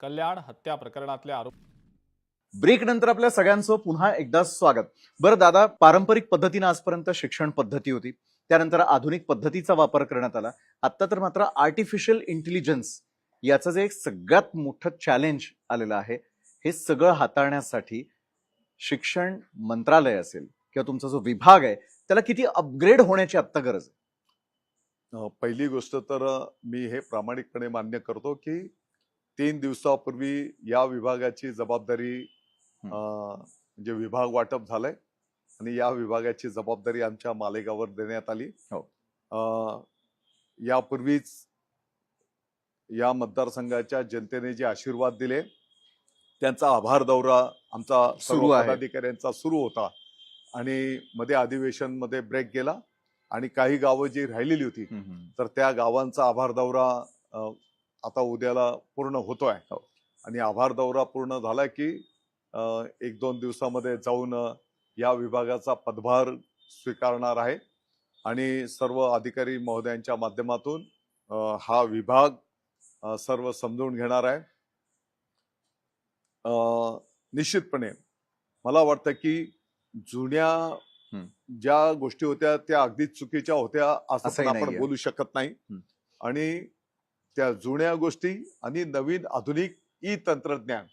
कल्याण हत्या प्रकरणातले आरोप ब्रेक नंतर आपल्या सगळ्यांचं पुन्हा एकदा स्वागत. बरं दादा, पारंपरिक पद्धतीने आजपर्यंत शिक्षण पद्धती होती, त्यानंतर आधुनिक पद्धतीचा वापर करण्यात आला. आता तर मात्र आर्टिफिशियल इंटेलिजन्स याचं जे एक सगळ्यात मोठं चॅलेंज आलेलं आहे, हे सगळं हाताळण्यासाठी शिक्षण मंत्रालय असेल किंवा तुमचा जो विभाग आहे त्याला किती अपग्रेड होण्याची आत्ता गरज आहे? पहिली गोष्ट तर मी हे प्रामाणिकपणे मान्य करतो की 3 दिवसापूर्वी या विभागाची जबाबदारी म्हणजे विभाग वाटप झालंय आणि या विभागाची जबाबदारी आमच्या मालेगाववर देण्यात आली. यापूर्वीच या मतदारसंघाच्या जनतेने जे आशीर्वाद दिले त्यांचा आभार दौरा आमचा सर्व पदाधिकाऱ्यांचा सुरू होता आणि मध्ये अधिवेशन मध्ये ब्रेक गेला आणि काही गावं जी राहिलेली होती तर त्या गावांचा आभार दौरा आता उद्याला पूर्ण होतोय आणि आभार दौरा पूर्ण झाला की 1-2 दिवसामध्ये जाऊन या विभागाचा पदभार स्वीकारणार आहे आणि सर्व अधिकारी महोदयांच्या माध्यमातून हा विभाग सर्व समजून घेणार आहे. निश्चितपणे मला वाटतं की जुन्या ज्या गोष्टी होत्या त्या अगदी चुकीच्या होत्या असं आपण बोलू शकत नाही आणि त्या जुन्या गोष्टी आणि नवीन आधुनिक ई तंत्रज्ञान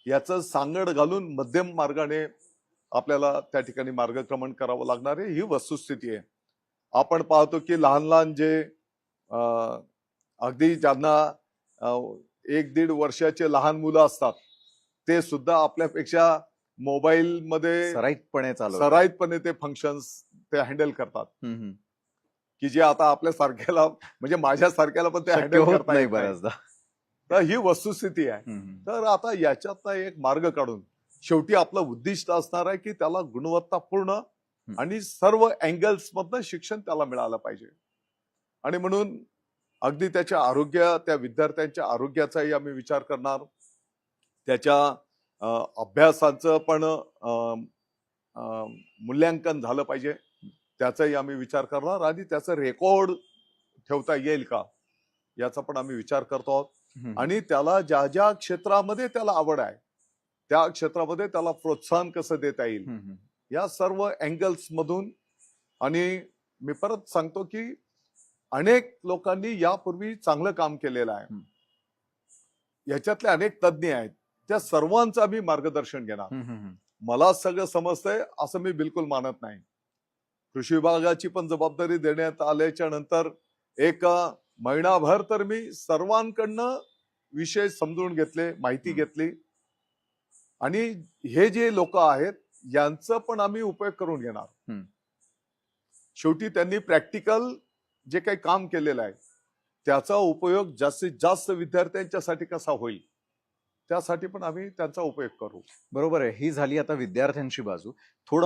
याचं सांगड घालून मध्यम मार्गाने आपल्याला त्या ठिकाणी मार्गक्रमण करावं लागणार आहे, ही वस्तुस्थिती आहे. आपण पाहतो की लहान लहान जे अगदी ज्यांना 1-1.5 वर्षाचे लहान मुलं असतात ते सुद्धा आपल्यापेक्षा मोबाईल मध्ये सराईतपणे ते फंक्शन्स ते हँडल करतात की जे आता आपल्या सारख्याला म्हणजे माझ्या सारख्याला पण ते हँडल करता येत नाही. तर ही वस्तुस्थिती आहे. तर आता याच्यातनं एक मार्ग काढून शेवटी आपलं उद्दिष्ट असणार आहे की त्याला गुणवत्तापूर्ण आणि सर्व अँगल्स मधनं शिक्षण त्याला मिळालं पाहिजे आणि म्हणून अगदी त्याच्या आरोग्य त्या विद्यार्थ्यांच्या आरोग्याचाही आम्ही विचार करणार, त्याच्या अभ्यासाचं पण मूल्यांकन झालं पाहिजे त्याचाही आम्ही विचार करणार आणि त्याचं रेकॉर्ड ठेवता येईल का याचा पण आम्ही विचार करतो आहोत आणि त्याला ज्या ज्या क्षेत्रामध्ये त्याला आवड आहे त्या क्षेत्रामध्ये त्याला प्रोत्साहन कसं देता येईल या सर्व अँगल्स मधून. आणि मी परत सांगतो की अनेक लोकांनी यापूर्वी चांगलं काम केलेलं आहे, याच्यातले अनेक तज्ज्ञ आहेत, त्या सर्वांचं आम्ही मार्गदर्शन घेणार. मला सगळं समजतंय असं मी बिलकुल मानत नाही. कृषी विभागाची पण जबाबदारी देण्यात आल्याच्या नंतर एक महिनाभर तर मी सर्वांकडनं विषय समजून घेतले, माहिती घेतली आणि हे जे लोक आहेत यांचं पण आम्ही उपयोग करून घेणार. शेवटी त्यांनी प्रॅक्टिकल जे काही काम केलेलं आहे त्याचा उपयोग जास्तीत जास्त विद्यार्थ्यांच्यासाठी कसा होईल त्यासाठी पण आम्ही त्यांचा उपयोग करू. बरोबर आहे. ही झाली आता विद्यार्थ्यांची बाजू. थोडं